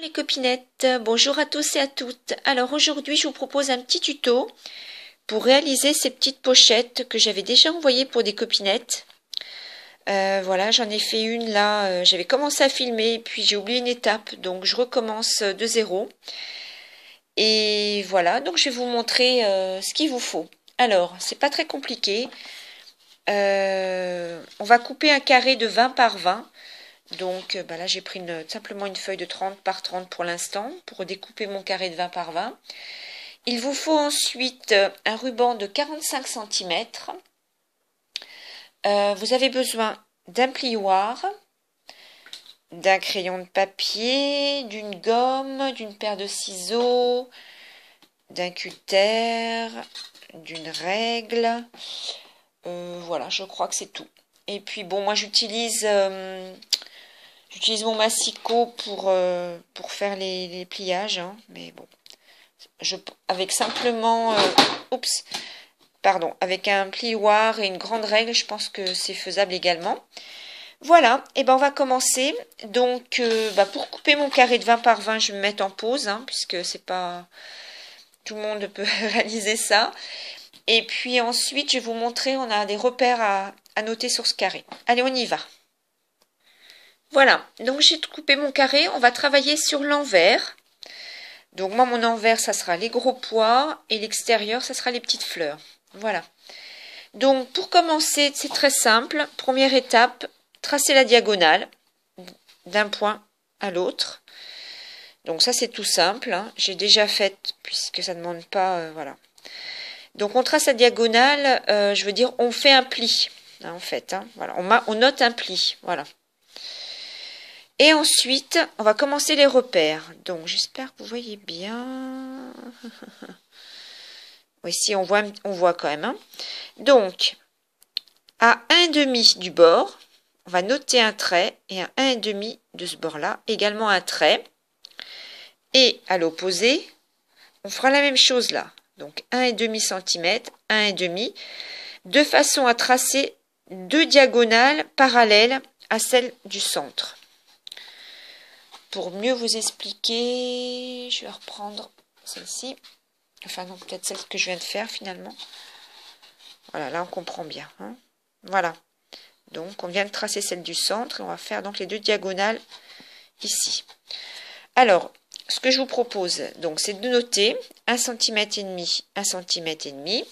Les copinettes, bonjour à tous et à toutes. Alors aujourd'hui je vous propose un petit tuto pour réaliser ces petites pochettes que j'avais déjà envoyées pour des copinettes. Voilà, j'en ai fait une là, j'avais commencé à filmer puis j'ai oublié une étape, donc je recommence de zéro. Et voilà, donc je vais vous montrer ce qu'il vous faut. Alors, c'est pas très compliqué. On va couper un carré de 20 par 20. Donc là j'ai pris simplement une feuille de 30 par 30 pour l'instant pour découper mon carré de 20 par 20. Il vous faut ensuite un ruban de 45 cm. Vous avez besoin d'un plioir, d'un crayon de papier, d'une gomme, d'une paire de ciseaux, d'un cutter, d'une règle. Voilà, je crois que c'est tout. Et puis bon, moi j'utilise mon massicot pour faire les pliages, hein, mais bon, avec simplement, avec un plioir et une grande règle, je pense que c'est faisable également. Voilà, et ben on va commencer. Donc, pour couper mon carré de 20 par 20, je vais me mettre en pause, hein, puisque c'est pas tout le monde peut réaliser ça. Et puis ensuite, je vais vous montrer, on a des repères à noter sur ce carré. Allez, on y va. Voilà, donc j'ai coupé mon carré, on va travailler sur l'envers. Donc moi, mon envers, ça sera les gros pois et l'extérieur, ça sera les petites fleurs. Voilà. Donc pour commencer, c'est très simple. Première étape, tracer la diagonale d'un point à l'autre. Donc ça, c'est tout simple, hein. J'ai déjà fait, puisque ça ne demande pas, voilà. Donc on trace la diagonale, je veux dire, on fait un pli, hein, en fait. Hein, voilà, on note un pli, voilà. Et ensuite, on va commencer les repères. Donc, j'espère que vous voyez bien. Oui, si, on voit quand même. Hein. Donc, à 1,5 du bord, on va noter un trait. Et à 1,5 de ce bord-là, également un trait. Et à l'opposé, on fera la même chose là. Donc, 1,5 cm, 1,5, de façon à tracer deux diagonales parallèles à celle du centre. Pour mieux vous expliquer, je vais reprendre celle-ci. Enfin, non, peut-être celle que je viens de faire finalement. Voilà, là on comprend bien. Hein. Voilà. Donc, on vient de tracer celle du centre et on va faire donc les deux diagonales ici. Alors, ce que je vous propose, donc, c'est de noter 1,5 cm, 1,5 cm.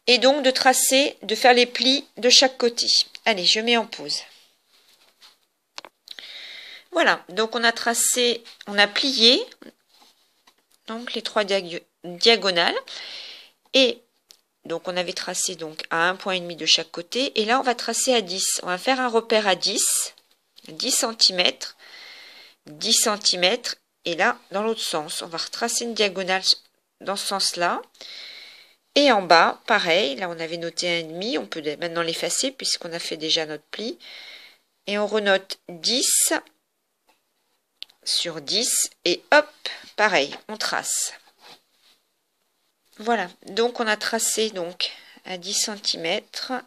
Et donc de tracer, de faire les plis de chaque côté. Allez, je mets en pause. Voilà, donc on a tracé, on a plié donc les trois diagonales et donc on avait tracé donc à 1,5 point de chaque côté et là on va tracer à 10. On va faire un repère à 10 cm, 10 cm et là dans l'autre sens, on va retracer une diagonale dans ce sens-là. Et en bas, pareil, là on avait noté 1,5, on peut maintenant l'effacer puisqu'on a fait déjà notre pli. Et on renote 10 sur 10 et hop, pareil, on trace. Voilà, donc on a tracé donc à 10 cm. On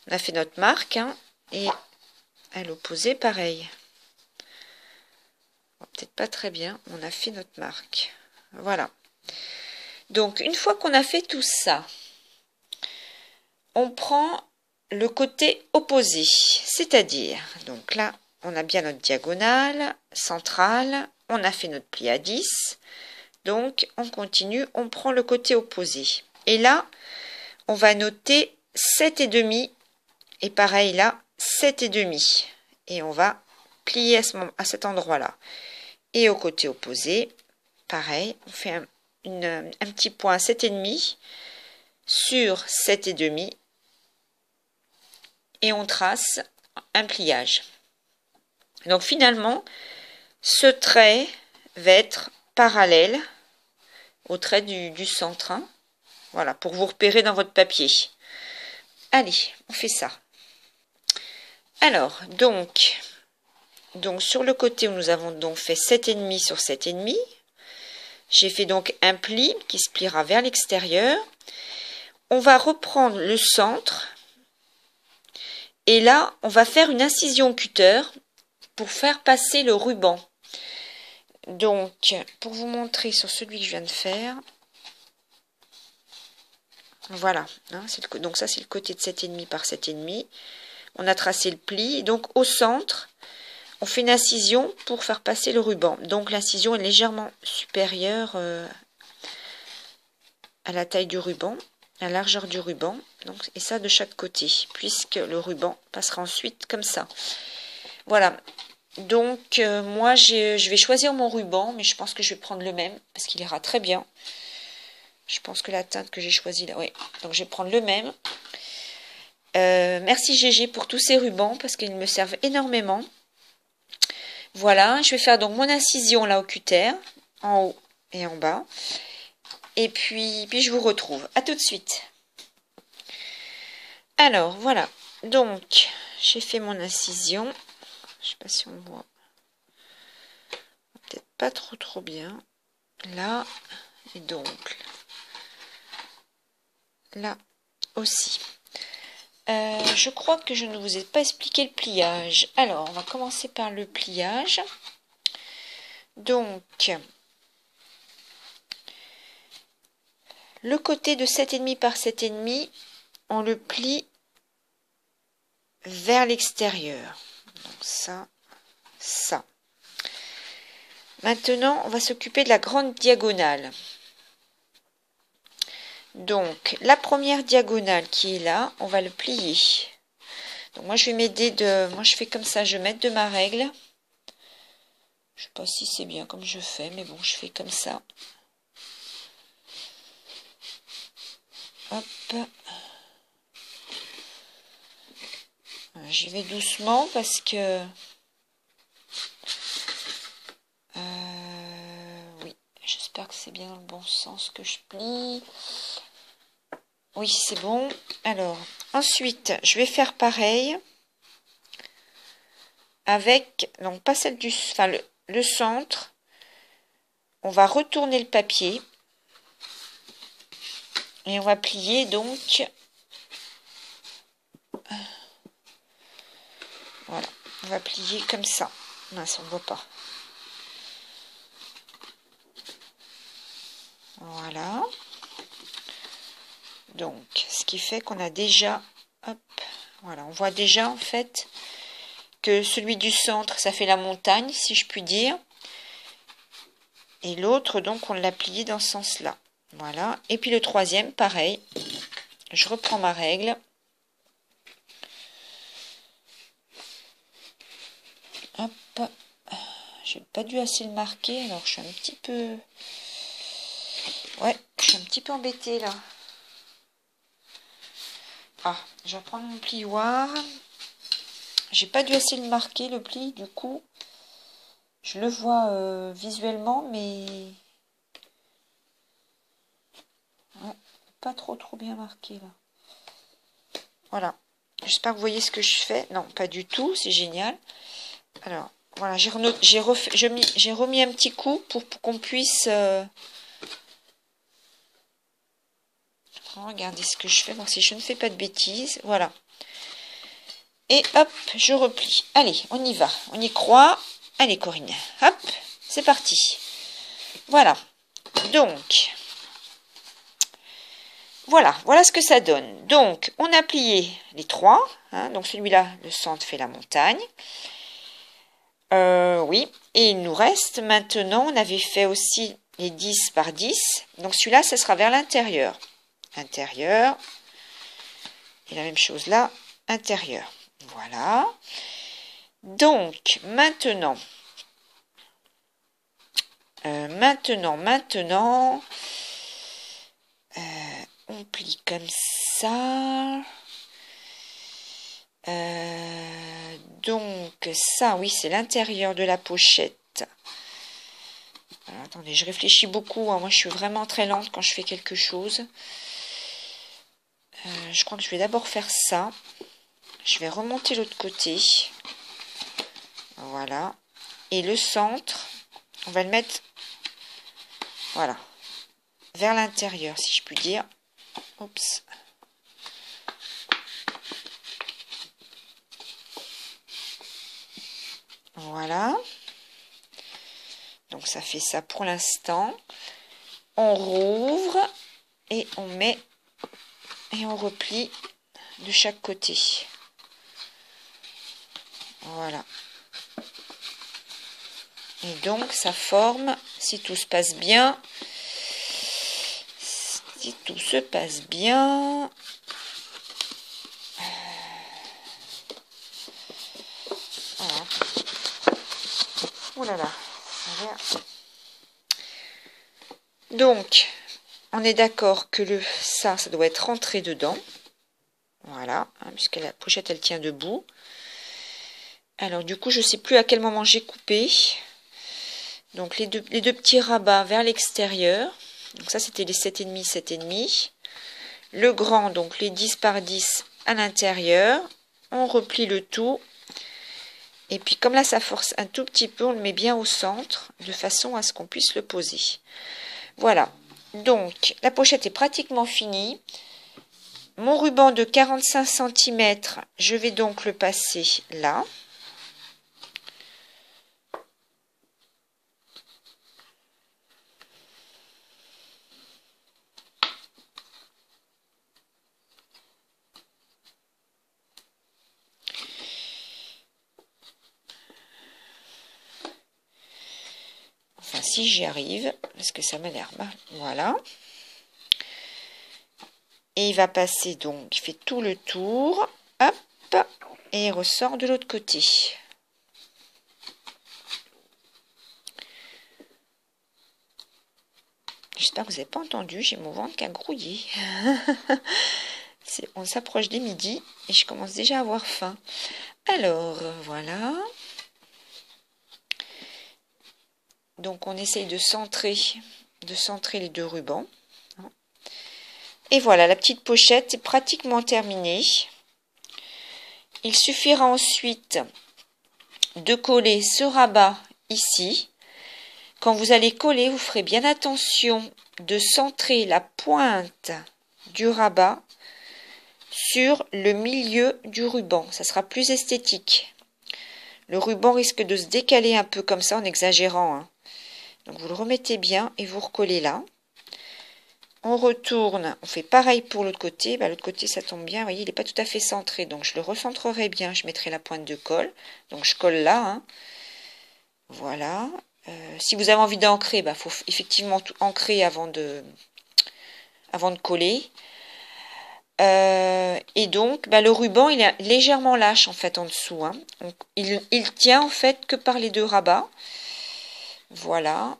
a fait notre marque hein, et à l'opposé, pareil. Peut-être pas très bien, on a fait notre marque. Voilà. Donc, une fois qu'on a fait tout ça, on prend le côté opposé, c'est-à-dire, donc là, on a bien notre diagonale centrale, on a fait notre pli à 10, donc on continue, on prend le côté opposé. Et là, on va noter 7,5 et pareil là, 7,5 et on va plier à cet endroit-là. Et au côté opposé, pareil, on fait un petit point 7,5 sur 7,5 et on trace un pliage. Donc finalement, ce trait va être parallèle au trait du centre. Hein. Voilà, pour vous repérer dans votre papier. Allez, on fait ça. Alors, donc sur le côté où nous avons donc fait 7,5 sur 7,5, j'ai fait donc un pli qui se pliera vers l'extérieur. On va reprendre le centre. Et là, on va faire une incision cutter pour faire passer le ruban. Donc, pour vous montrer sur celui que je viens de faire, voilà, hein, donc ça c'est le côté de 7,5 par 7,5. On a tracé le pli, donc au centre, on fait une incision pour faire passer le ruban. Donc l'incision est légèrement supérieure à la taille du ruban, à la largeur du ruban, donc, et ça de chaque côté, puisque le ruban passera ensuite comme ça. Voilà, donc moi je vais choisir mon ruban, mais je pense que je vais prendre le même, parce qu'il ira très bien. Je pense que la teinte que j'ai choisie là, oui, donc je vais prendre le même. Merci GG pour tous ces rubans, parce qu'ils me servent énormément. Voilà, je vais faire donc mon incision là au cutter, en haut et en bas. Et puis je vous retrouve. À tout de suite. Alors, voilà. Donc, j'ai fait mon incision. Je sais pas si on voit. Peut-être pas trop bien. Là. Et donc, là aussi. Je crois que je ne vous ai pas expliqué le pliage. Alors, on va commencer par le pliage. Donc, le côté de 7,5 par 7,5, on le plie vers l'extérieur. Donc ça. Maintenant, on va s'occuper de la grande diagonale. Donc, la première diagonale qui est là, on va le plier. Donc, moi, je vais m'aider de... Moi, je fais comme ça, je vais mettre de ma règle. Je sais pas si c'est bien comme je fais, mais bon, je fais comme ça. Hop. J'y vais doucement parce que... oui, j'espère que c'est bien dans le bon sens que je plie. Oui, c'est bon. Alors, ensuite, je vais faire pareil avec, donc pas celle du, enfin le centre. On va retourner le papier et on va plier donc. Voilà, on va plier comme ça. Mince, on ne voit pas. Voilà. Donc, ce qui fait qu'on a déjà, hop, voilà, on voit déjà en fait que celui du centre, ça fait la montagne, si je puis dire. Et l'autre, donc, on l'a plié dans ce sens-là. Voilà. Et puis le troisième, pareil. Je reprends ma règle. Hop. J'ai pas dû assez le marquer, alors je suis un petit peu... Ouais, je suis un petit peu embêtée là. Ah, je vais prendre mon plioir. J'ai pas dû assez le marquer, le pli, du coup. Je le vois visuellement, mais... Ouais, pas trop bien marqué là. Voilà. J'espère que vous voyez ce que je fais. Non, pas du tout, c'est génial. Alors, voilà, j'ai remis un petit coup pour qu'on puisse... Regardez ce que je fais, voir si je ne fais pas de bêtises. Voilà. Et hop, je replie. Allez, on y va. On y croit. Allez, Corinne. Hop, c'est parti. Voilà. Donc, voilà ce que ça donne. Donc, on a plié les trois. Hein, donc, celui-là, le centre fait la montagne. Oui. Et il nous reste maintenant, on avait fait aussi les 10 par 10. Donc, celui-là, ça sera vers l'intérieur. Intérieur. Et la même chose là, intérieur. Voilà. Donc, maintenant, on plie comme ça. Donc, ça, oui, c'est l'intérieur de la pochette. Alors, attendez, je réfléchis beaucoup. Hein. Moi, je suis vraiment très lente quand je fais quelque chose. Je crois que je vais d'abord faire ça. Je vais remonter l'autre côté. Voilà. Et le centre, on va le mettre, voilà, vers l'intérieur, si je puis dire. Oups. Voilà. Donc ça fait ça pour l'instant. On rouvre et on met et on replie de chaque côté. Voilà. Et donc ça forme, si tout se passe bien, voilà. Oh là là, donc on est d'accord que ça doit être rentré dedans. Voilà, hein, puisque la pochette elle tient debout. Alors du coup je sais plus à quel moment j'ai coupé. Donc les deux petits rabats vers l'extérieur. Donc ça c'était les 7,5, 7,5. Le grand, donc les 10 par 10 à l'intérieur. On replie le tout. Et puis comme là ça force un tout petit peu, on le met bien au centre, de façon à ce qu'on puisse le poser. Voilà, donc la pochette est pratiquement finie. Mon ruban de 45 cm, je vais donc le passer là. Enfin, si j'y arrive, parce que ça m'a l'air mal. Voilà. Et il va passer donc, il fait tout le tour. Hop. Et il ressort de l'autre côté. J'espère que vous n'avez pas entendu, j'ai mon ventre qui a grouillé. On s'approche des midis et je commence déjà à avoir faim. Alors, voilà. Donc, on essaye de centrer les deux rubans. Et voilà, la petite pochette est pratiquement terminée. Il suffira ensuite de coller ce rabat ici. Quand vous allez coller, vous ferez bien attention de centrer la pointe du rabat sur le milieu du ruban. Ça sera plus esthétique. Le ruban risque de se décaler un peu comme ça en exagérant, hein. Donc vous le remettez bien et vous recollez là. On retourne, on fait pareil pour l'autre côté. L'autre côté ça tombe bien, vous voyez il n'est pas tout à fait centré. Donc je le recentrerai bien, je mettrai la pointe de colle. Donc je colle là, hein. Voilà. Si vous avez envie d'ancrer, faut effectivement tout ancrer avant de coller. Et donc, le ruban, il est légèrement lâche en fait en dessous, hein. Donc, il tient en fait que par les deux rabats. Voilà.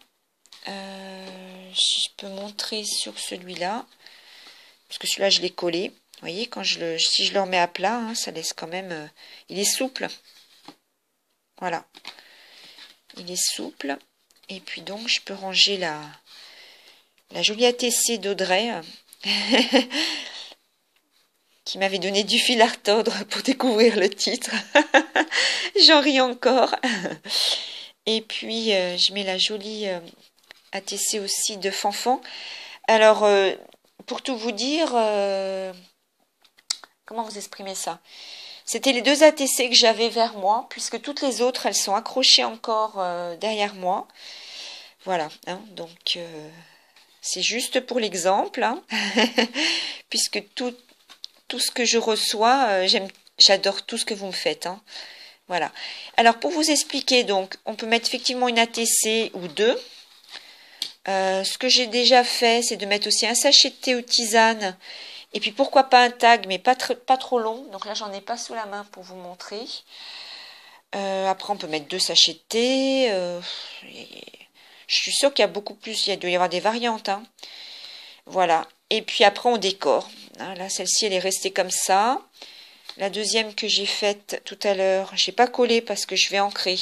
Si je peux montrer sur celui-là, parce que celui-là je l'ai collé. Vous voyez, si je le remets à plat, hein, ça laisse quand même. Il est souple. Voilà. Il est souple. Et puis donc, je peux ranger la jolie ATC d'Audrey. Qui m'avait donné du fil à retordre pour découvrir le titre. J'en ris encore. Et puis, je mets la jolie ATC aussi de Fanfan. Alors, pour tout vous dire, comment vous exprimer ça? C'était les deux ATC que j'avais vers moi, puisque toutes les autres, elles sont accrochées encore derrière moi. Voilà, hein, donc c'est juste pour l'exemple, hein, puisque tout ce que je reçois, j'adore tout ce que vous me faites, hein. Voilà. Alors, pour vous expliquer, donc, on peut mettre effectivement une ATC ou deux. Ce que j'ai déjà fait, c'est de mettre aussi un sachet de thé aux tisanes. Et puis, pourquoi pas un tag, mais pas trop long. Donc là, j'en ai pas sous la main pour vous montrer. Après, on peut mettre 2 sachets de thé. Je suis sûre qu'il y a beaucoup plus. Il doit y avoir des variantes, hein. Voilà. Et puis après, on décore. Hein, là, celle-ci, elle est restée comme ça. La deuxième que j'ai faite tout à l'heure, je n'ai pas collé parce que je vais ancrer.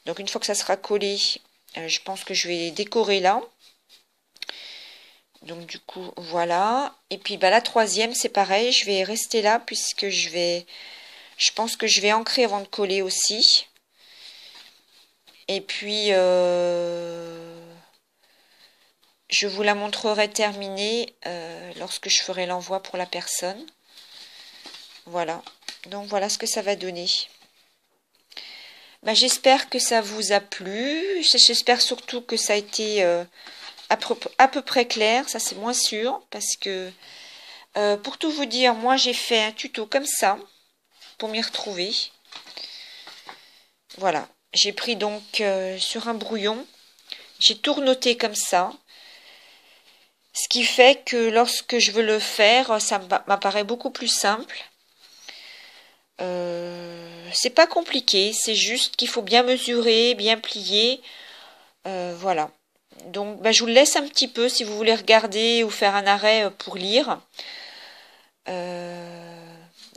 Donc, une fois que ça sera collé, je pense que je vais décorer là. Donc, du coup, voilà. Et puis, la troisième, c'est pareil. Je vais rester là puisque je pense que je vais ancrer avant de coller aussi. Et puis, je vous la montrerai terminée lorsque je ferai l'envoi pour la personne. Voilà. Donc, voilà ce que ça va donner. Bah, j'espère que ça vous a plu. J'espère surtout que ça a été à peu près clair. Ça, c'est moins sûr parce que, pour tout vous dire, moi, j'ai fait un tuto comme ça pour m'y retrouver. Voilà. J'ai pris donc sur un brouillon. J'ai tout renoté comme ça. Ce qui fait que lorsque je veux le faire, ça m'apparaît beaucoup plus simple. C'est pas compliqué, c'est juste qu'il faut bien mesurer, bien plier. Voilà. Donc, bah, je vous le laisse un petit peu si vous voulez regarder ou faire un arrêt pour lire.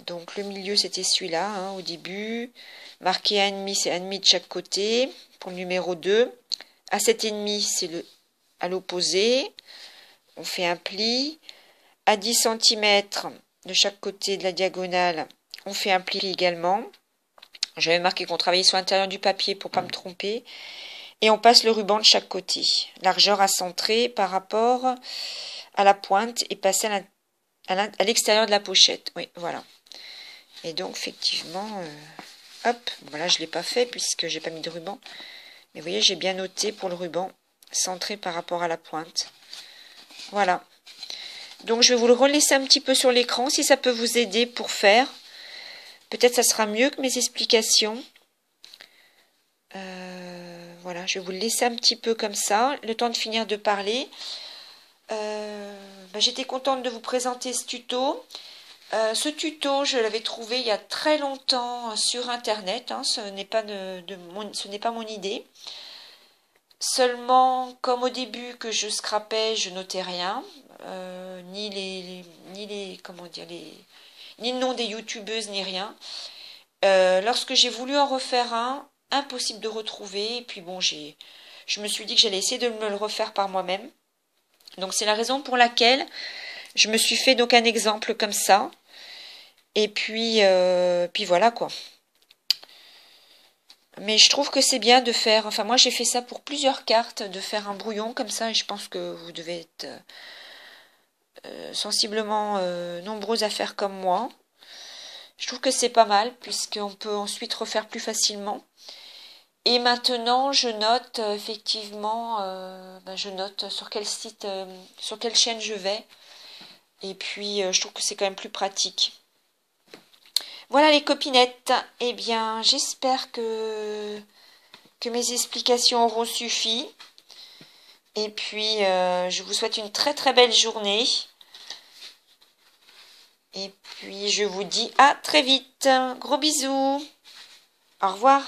Donc, le milieu, c'était celui-là, hein, au début. Marqué 1,5, c'est 1,5 de chaque côté. Pour le numéro 2. À 7,5, c'est à l'opposé. On fait un pli. À 10 cm de chaque côté de la diagonale, on fait un pli également. J'avais marqué qu'on travaillait sur l'intérieur du papier pour pas me tromper. Et on passe le ruban de chaque côté. Largeur à centrer par rapport à la pointe et passer à l'extérieur de la pochette. Oui, voilà. Et donc, effectivement, hop, voilà, je ne l'ai pas fait puisque j'ai pas mis de ruban. Mais vous voyez, j'ai bien noté pour le ruban, centré par rapport à la pointe. Voilà. Donc, je vais vous le relaisser un petit peu sur l'écran si ça peut vous aider pour faire. Peut-être ça sera mieux que mes explications. Voilà, je vais vous le laisser un petit peu comme ça, le temps de finir de parler. J'étais contente de vous présenter ce tuto. Ce tuto, je l'avais trouvé il y a très longtemps sur Internet. Hein, ce n'est pas mon idée. Seulement, comme au début que je scrapais, je notais rien. Ni le nom des youtubeuses, ni rien. Lorsque j'ai voulu en refaire un, impossible de retrouver. Et puis bon, je me suis dit que j'allais essayer de me le refaire par moi-même. Donc c'est la raison pour laquelle je me suis fait donc un exemple comme ça. Et puis voilà quoi. Mais je trouve que c'est bien de faire, enfin moi j'ai fait ça pour plusieurs cartes, de faire un brouillon comme ça. Et je pense que vous devez être sensiblement nombreux à faire comme moi. Je trouve que c'est pas mal puisqu'on peut ensuite refaire plus facilement. Et maintenant, je note effectivement, je note sur quel site, sur quelle chaîne je vais. Et puis, je trouve que c'est quand même plus pratique. Voilà les copinettes. Eh bien, j'espère que mes explications auront suffi. Et puis, je vous souhaite une très très belle journée. Et puis, je vous dis à très vite. Gros bisous. Au revoir.